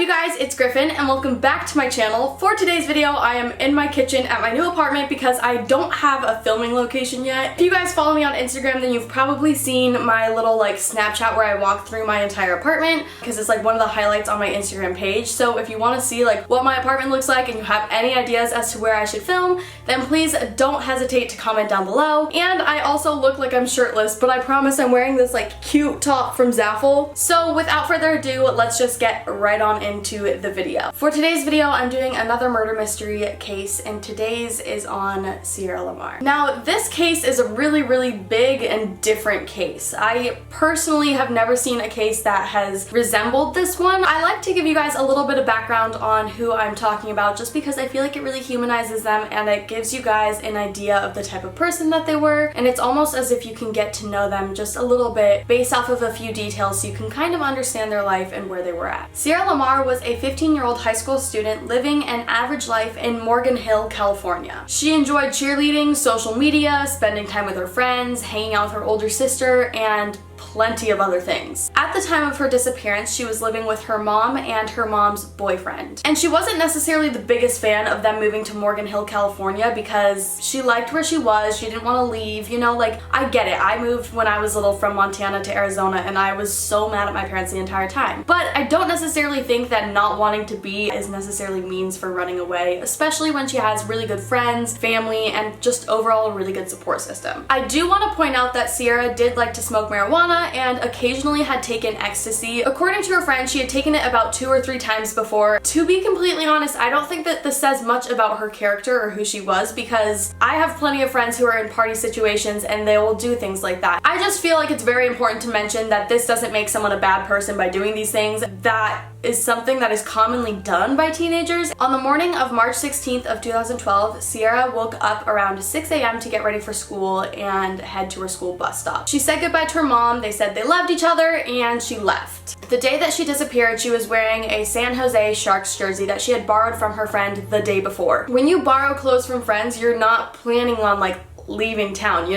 you guys? It's Griffin and welcome back to my channel. For today's video, I am in my kitchen at my new apartment because I don't have a filming location yet. If you guys follow me on Instagram, then you've probably seen my little Snapchat where I walk through my entire apartment because it's one of the highlights on my Instagram page. So if you want to see what my apartment looks like and you have any ideas as to where I should film, then please don't hesitate to comment down below. And I also look like I'm shirtless, but I promise I'm wearing this cute top from Zaful. So without further ado, let's just get right on into the video. For today's video, I'm doing another murder mystery case, and today's is on Sierra LAMAR. Now, this case is a really big and different case. I personally have never seen a case that has resembled this one. I like to give you guys a little bit of background on who I'm talking about just because I feel like it really humanizes them and it gives you guys an idea of the type of person that they were, and it's almost as if you can get to know them just a little bit based off of a few details so you can kind of understand their life and where they were at. Sierra LAMAR was a 15-year-old high school student living an average life in Morgan Hill, California. She enjoyed cheerleading, social media, spending time with her friends, hanging out with her older sister, and plenty of other things. At the time of her disappearance, she was living with her mom and her mom's boyfriend. And she wasn't necessarily the biggest fan of them moving to Morgan Hill, California because she liked where she was, she didn't want to leave, I get it. I moved when I was little from Montana to Arizona and I was so mad at my parents the entire time. But I don't necessarily think that not wanting to be is necessarily means for running away, especially when she has really good friends, family, and just overall a really good support system. I do want to point out that Sierra did like to smoke marijuana and occasionally had taken ecstasy. According to her friend, she had taken it about 2 or 3 times before. To be completely honest, I don't think that this says much about her character or who she was because I have plenty of friends who are in party situations and they will do things like that. I just feel like it's very important to mention that this doesn't make someone a bad person by doing these things. That is something that is commonly done by teenagers. On the morning of March 16th of 2012, Sierra woke up around 6 a.m. to get ready for school and head to her school bus stop. She said goodbye to her mom, they said they loved each other, and she left. The day that she disappeared, she was wearing a San Jose Sharks jersey that she had borrowed from her friend the day before. When you borrow clothes from friends, you're not planning on leaving town,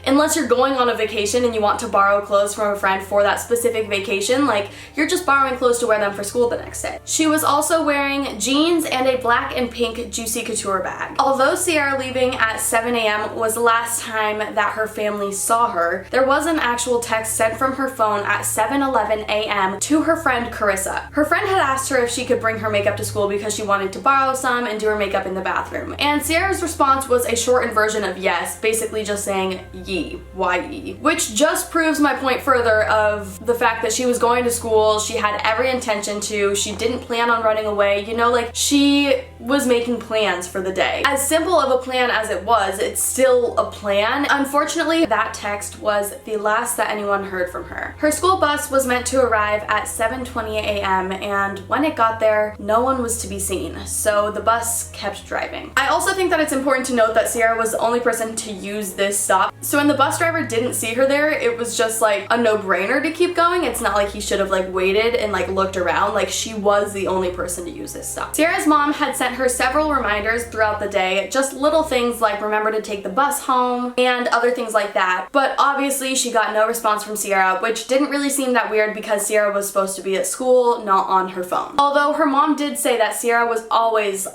unless you're going on a vacation and you want to borrow clothes from a friend for that specific vacation, you're just borrowing clothes to wear them for school the next day. She was also wearing jeans and a black and pink Juicy Couture bag. Although Sierra leaving at 7 a.m. was the last time that her family saw her, there was an actual text sent from her phone at 7:11 a.m. to her friend Carissa. Her friend had asked her if she could bring her makeup to school because she wanted to borrow some and do her makeup in the bathroom. And Sierra's response was a shortened version of yes, basically just saying ye, Y-E, which just proves my point further of the fact that she was going to school, she had every intention to, she didn't plan on running away, she was making plans for the day. As simple of a plan as it was, it's still a plan. Unfortunately, that text was the last that anyone heard from her. Her school bus was meant to arrive at 7:20 a.m. and when it got there, no one was to be seen, so the bus kept driving. I also think that it's important to note that Sierra was the only person to use this stop, so when the bus driver didn't see her there, it was just a no-brainer to keep going. It's not like he should have waited and looked around. She was the only person to use this stop. Sierra's mom had sent her several reminders throughout the day, just little things like remember to take the bus home and other things like that, but obviously she got no response from Sierra, which didn't really seem that weird because Sierra was supposed to be at school, not on her phone. Although her mom did say that Sierra was always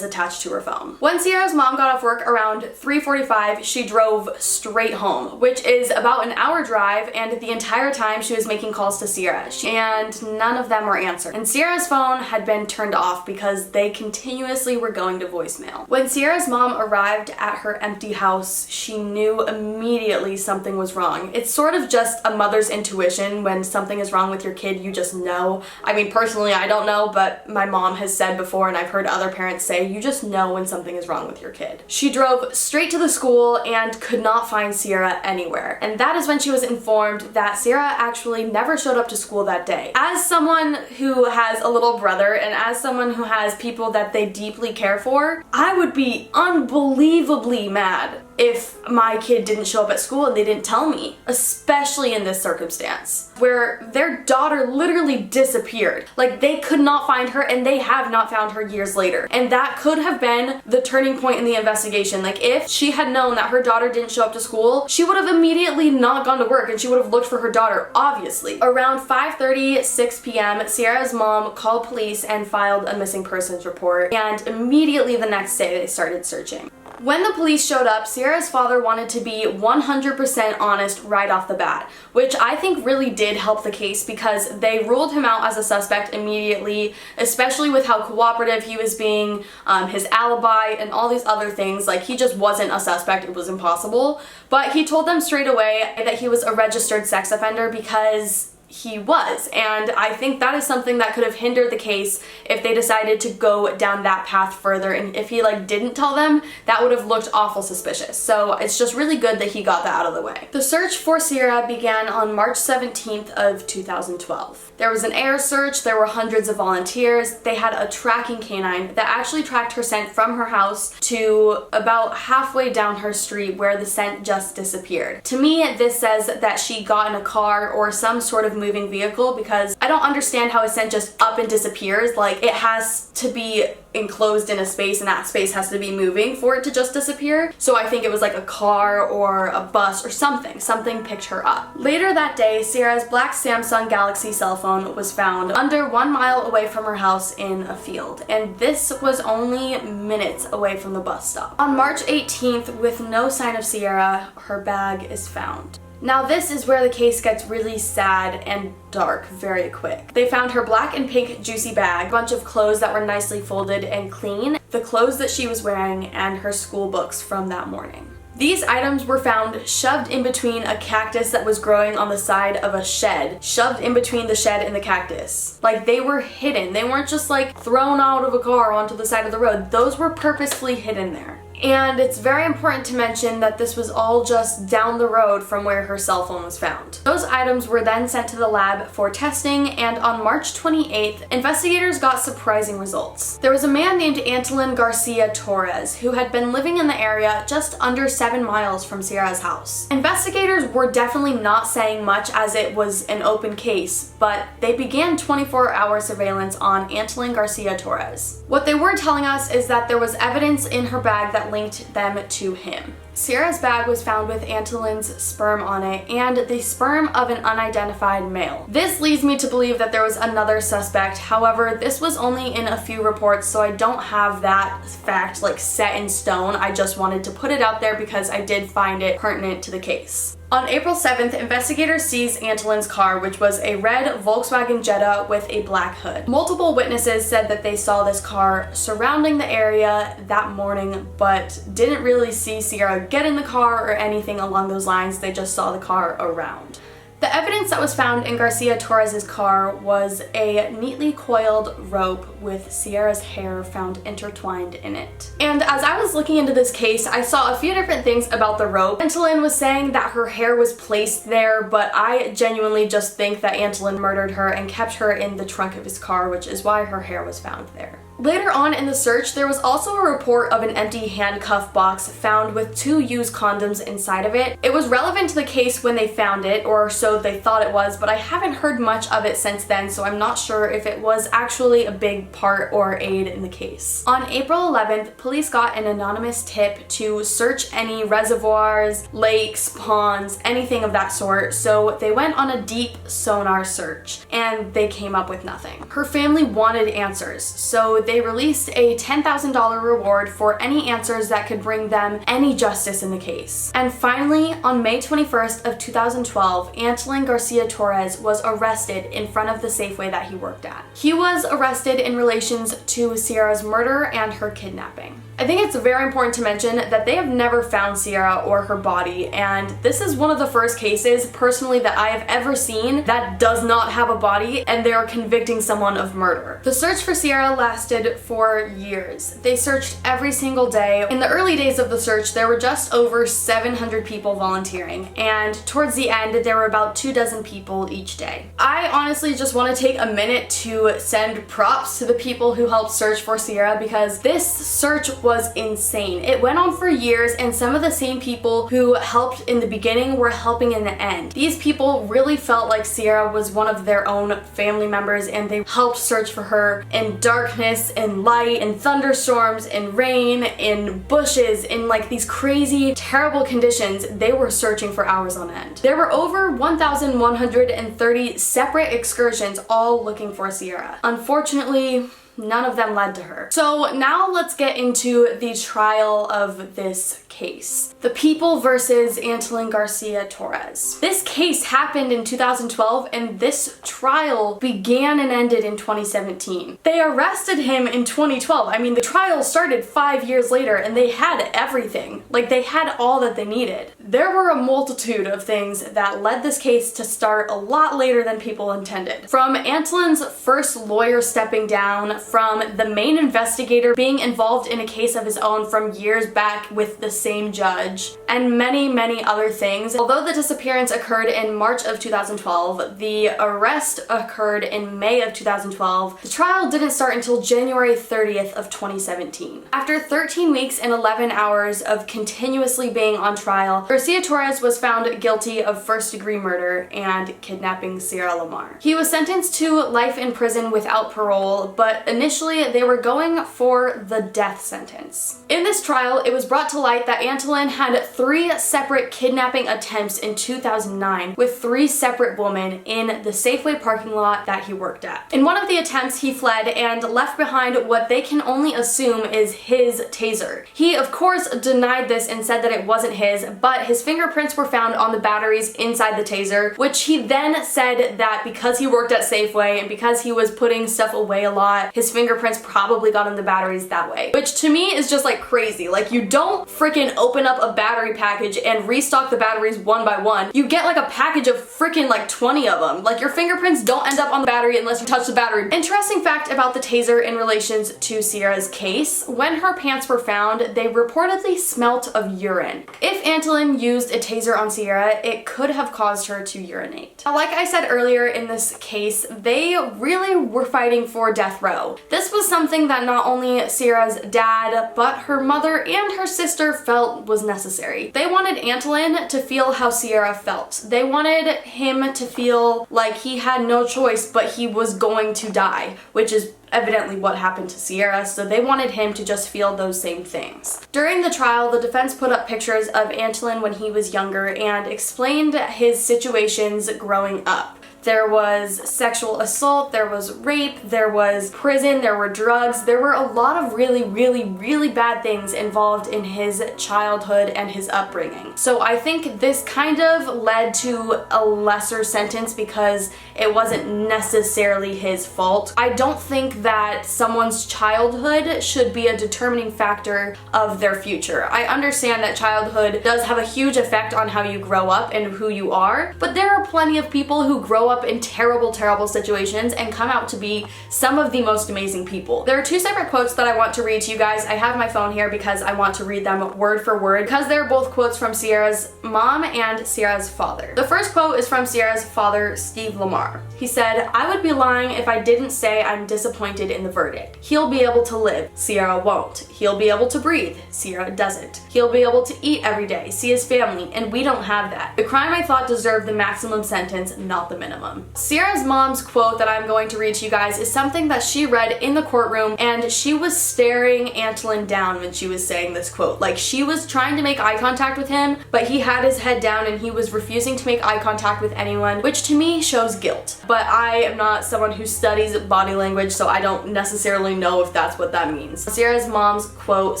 attached to her phone. When Sierra's mom got off work around 3:45, she drove straight home, which is about an hour drive, and the entire time she was making calls to Sierra, and none of them were answered. And Sierra's phone had been turned off because they continuously were going to voicemail. When Sierra's mom arrived at her empty house, she knew immediately something was wrong. It's sort of just a mother's intuition. When something is wrong with your kid, you just know. I mean, personally, I don't know, but my mom has said before, and I've heard other parents say, you just know when something is wrong with your kid. She drove straight to the school and could not find Sierra anywhere. And that is when she was informed that Sierra actually never showed up to school that day. As someone who has a little brother and as someone who has people that they deeply care for, I would be unbelievably mad if my kid didn't show up at school and they didn't tell me, especially in this circumstance where their daughter literally disappeared. Like, they could not find her, and they have not found her years later. And that could have been the turning point in the investigation. Like, if she had known that her daughter didn't show up to school, she would have immediately not gone to work and she would have looked for her daughter, obviously. Around 5:30, 6 p.m., Sierra's mom called police and filed a missing persons report, and immediately the next day they started searching. When the police showed up, Sierra's father wanted to be 100% honest right off the bat, which I think really did help the case because they ruled him out as a suspect immediately, especially with how cooperative he was being, his alibi, and all these other things. Like, he just wasn't a suspect, it was impossible. But he told them straight away that he was a registered sex offender because he was, and I think that is something that could have hindered the case if they decided to go down that path further, and if he didn't tell them, that would have looked awful suspicious. So it's just really good that he got that out of the way. The search for Sierra began on March 17th of 2012. There was an air search, there were hundreds of volunteers, they had a tracking canine that actually tracked her scent from her house to about halfway down her street where the scent just disappeared. To me, this says that she got in a car or some sort of moving vehicle, because I don't understand how a scent just up and disappears. Like, it has to be enclosed in a space, and that space has to be moving for it to just disappear. So I think it was like a car or a bus or something picked her up. Later that day, Sierra's black Samsung Galaxy cell phone was found under 1 mile away from her house in a field, and this was only minutes away from the bus stop. On March 18th, with no sign of Sierra, her bag is found. Now this is where the case gets really sad and dark very quick. They found her black and pink juicy bag, a bunch of clothes that were nicely folded and clean, the clothes that she was wearing, and her school books from that morning. These items were found shoved in between a cactus that was growing on the side of a shed, shoved in between the shed and the cactus. Like, they were hidden. They weren't just thrown out of a car onto the side of the road. Those were purposefully hidden there. And it's very important to mention that this was all just down the road from where her cell phone was found. Those items were then sent to the lab for testing, and on March 28th, investigators got surprising results. There was a man named Angeline Garcia Torres who had been living in the area just under 7 miles from Sierra's house. Investigators were definitely not saying much as it was an open case, but they began 24-hour surveillance on Angeline Garcia Torres. What they were telling us is that there was evidence in her bag that linked them to him. Sierra's bag was found with Angeline's sperm on it and the sperm of an unidentified male. This leads me to believe that there was another suspect. However, this was only in a few reports, so I don't have that fact set in stone. I just wanted to put it out there because I did find it pertinent to the case. On April 7th, investigators seized Angeline's car, which was a red Volkswagen Jetta with a black hood. Multiple witnesses said that they saw this car surrounding the area that morning, but didn't really see Sierra get in the car or anything along those lines. They just saw the car around. The evidence that was found in Garcia Torres' car was a neatly coiled rope with Sierra's hair found intertwined in it. And as I was looking into this case, I saw a few different things about the rope. Angeline was saying that her hair was placed there, but I genuinely just think that Angeline murdered her and kept her in the trunk of his car, which is why her hair was found there. Later on in the search, there was also a report of an empty handcuff box found with 2 used condoms inside of it. It was relevant to the case when they found it, or so they thought it was, but I haven't heard much of it since then, so I'm not sure if it was actually a big part or aid in the case. On April 11th, police got an anonymous tip to search any reservoirs, lakes, ponds, anything of that sort, so they went on a deep sonar search, and they came up with nothing. Her family wanted answers, so they released a $10,000 reward for any answers that could bring them any justice in the case. And finally, on May 21st of 2012, Angeline Garcia Torres was arrested in front of the Safeway that he worked at. He was arrested in relations to Sierra's murder and her kidnapping. I think it's very important to mention that they have never found Sierra or her body, and this is one of the first cases, personally, that I have ever seen that does not have a body and they are convicting someone of murder. The search for Sierra lasted for years. They searched every single day. In the early days of the search, there were just over 700 people volunteering, and towards the end, there were about 24 people each day. I honestly just want to take a minute to send props to the people who helped search for Sierra, because this search was insane. It went on for years, and some of the same people who helped in the beginning were helping in the end. These people really felt like Sierra was one of their own family members, and they helped search for her in darkness, in light, in thunderstorms, in rain, in bushes, in like these crazy, terrible conditions. They were searching for hours on end. There were over 1,130 separate excursions, all looking for Sierra. Unfortunately, none of them led to her. So now let's get into the trial of this case. The People versus Angeline Garcia Torres. This case happened in 2012, and this trial began and ended in 2017. They arrested him in 2012. I mean, the trial started 5 years later, and they had everything. Like, they had all that they needed. There were a multitude of things that led this case to start a lot later than people intended. From Angeline's first lawyer stepping down, from the main investigator being involved in a case of his own from years back with the same judge, and many other things. Although the disappearance occurred in March of 2012, the arrest occurred in May of 2012, the trial didn't start until January 30th of 2017. After 13 weeks and 11 hours of continuously being on trial, Garcia Torres was found guilty of first-degree murder and kidnapping Sierra LAMAR. He was sentenced to life in prison without parole, but initially they were going for the death sentence. In this trial, it was brought to light that Angeline had 3 separate kidnapping attempts in 2009 with 3 separate women in the Safeway parking lot that he worked at. In one of the attempts, he fled and left behind what they can only assume is his taser. He, of course, denied this and said that it wasn't his, but his fingerprints were found on the batteries inside the taser, which he then said that because he worked at Safeway and because he was putting stuff away a lot, his fingerprints probably got in the batteries that way. Which to me is just like crazy. Like, you don't freaking open up a battery package and restock the batteries one by one. You get like a package of freaking like 20 of them. Like, your fingerprints don't end up on the battery unless you touch the battery. Interesting fact about the taser in relations to Sierra's case: when her pants were found, they reportedly smelt of urine. If Angeline used a taser on Sierra, it could have caused her to urinate. Now, like I said earlier in this case, they really were fighting for death row. This was something that not only Sierra's dad, but her mother and her sister felt was necessary. They wanted Angeline to feel how Sierra felt. They wanted him to feel like he had no choice, but he was going to die, which is evidently what happened to Sierra, so they wanted him to just feel those same things. During the trial, the defense put up pictures of Angeline when he was younger and explained his situations growing up. There was sexual assault, there was rape, there was prison, there were drugs. There were a lot of really bad things involved in his childhood and his upbringing. So I think this kind of led to a lesser sentence because it wasn't necessarily his fault. I don't think that someone's childhood should be a determining factor of their future. I understand that childhood does have a huge effect on how you grow up and who you are, but there are plenty of people who grow up in terrible situations and come out to be some of the most amazing people. There are 2 separate quotes that I want to read to you guys. I have my phone here because I want to read them word for word because they're both quotes from Sierra's mom and Sierra's father. The first quote is from Sierra's father, Steve LAMAR. He said, "I would be lying if I didn't say I'm disappointed in the verdict. He'll be able to live, Sierra won't. He'll be able to breathe, Sierra doesn't. He'll be able to eat every day, see his family, and we don't have that. The crime I thought deserved the maximum sentence, not the minimum." Sierra's mom's quote that I'm going to read to you guys is something that she read in the courtroom, and she was staring Angeline down when she was saying this quote. Like, she was trying to make eye contact with him, but he had his head down and he was refusing to make eye contact with anyone, which to me shows guilt. But I am not someone who studies body language, so I don't necessarily know if that's what that means. Sierra's mom's quote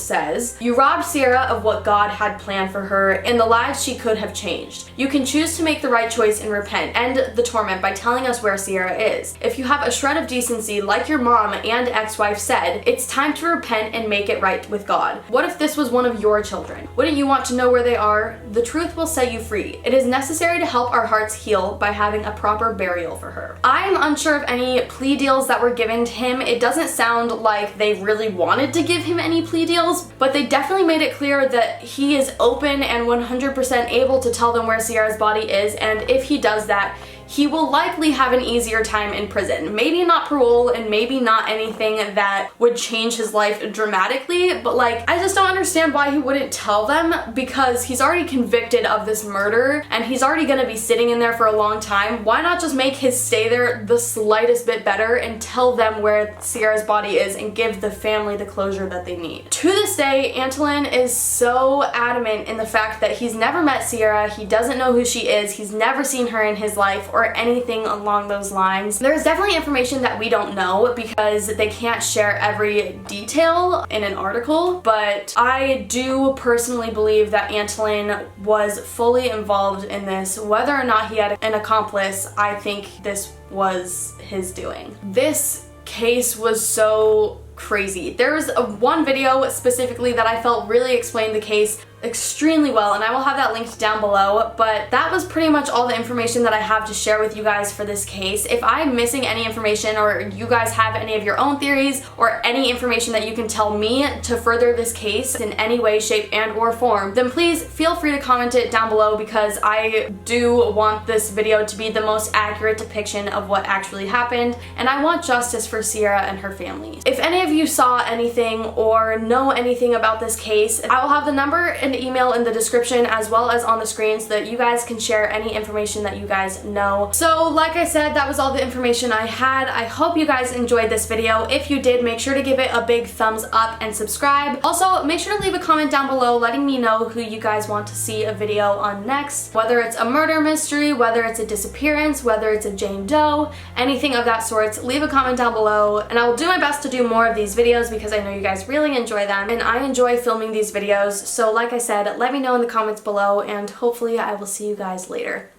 says, "You robbed Sierra of what God had planned for her and the lives she could have changed. You can choose to make the right choice and repent, end the torment by telling us where Sierra is. If you have a shred of decency, like your mom and ex-wife said, it's time to repent and make it right with God. What if this was one of your children? Wouldn't you want to know where they are? The truth will set you free. It is necessary to help our hearts heal by having a proper burial for her." I'm unsure of any plea deals that were given to him. It doesn't sound like they really wanted to give him any plea deals, but they definitely made it clear that he is open and 100% able to tell them where Sierra's body is, and if he does that, he will likely have an easier time in prison. Maybe not parole and maybe not anything that would change his life dramatically, but like, I just don't understand why he wouldn't tell them, because he's already convicted of this murder and he's already gonna be sitting in there for a long time. Why not just make his stay there the slightest bit better and tell them where Sierra's body is and give the family the closure that they need? To this day, Angeline is so adamant in the fact that he's never met Sierra, he doesn't know who she is, he's never seen her in his life or anything along those lines. There's definitely information that we don't know because they can't share every detail in an article, but I do personally believe that Angeline was fully involved in this. Whether or not he had an accomplice, I think this was his doing. This case was so crazy. There's one video specifically that I felt really explained the case extremely well, and I will have that linked down below, but that was pretty much all the information that I have to share with you guys for this case. If I'm missing any information or you guys have any of your own theories or any information that you can tell me to further this case in any way, shape, and or form, then please feel free to comment it down below, because I do want this video to be the most accurate depiction of what actually happened, and I want justice for Sierra and her family. If any of you saw anything or know anything about this case, I will have the number and email in the description as well as on the screen so that you guys can share any information that you guys know. So like I said, that was all the information I had. I hope you guys enjoyed this video. If you did, make sure to give it a big thumbs up and subscribe. Also, make sure to leave a comment down below letting me know who you guys want to see a video on next. Whether it's a murder mystery, whether it's a disappearance, whether it's a Jane Doe, anything of that sort, leave a comment down below and I will do my best to do more of these videos because I know you guys really enjoy them and I enjoy filming these videos. So like I said, let me know in the comments below and hopefully I will see you guys later.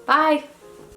Bye!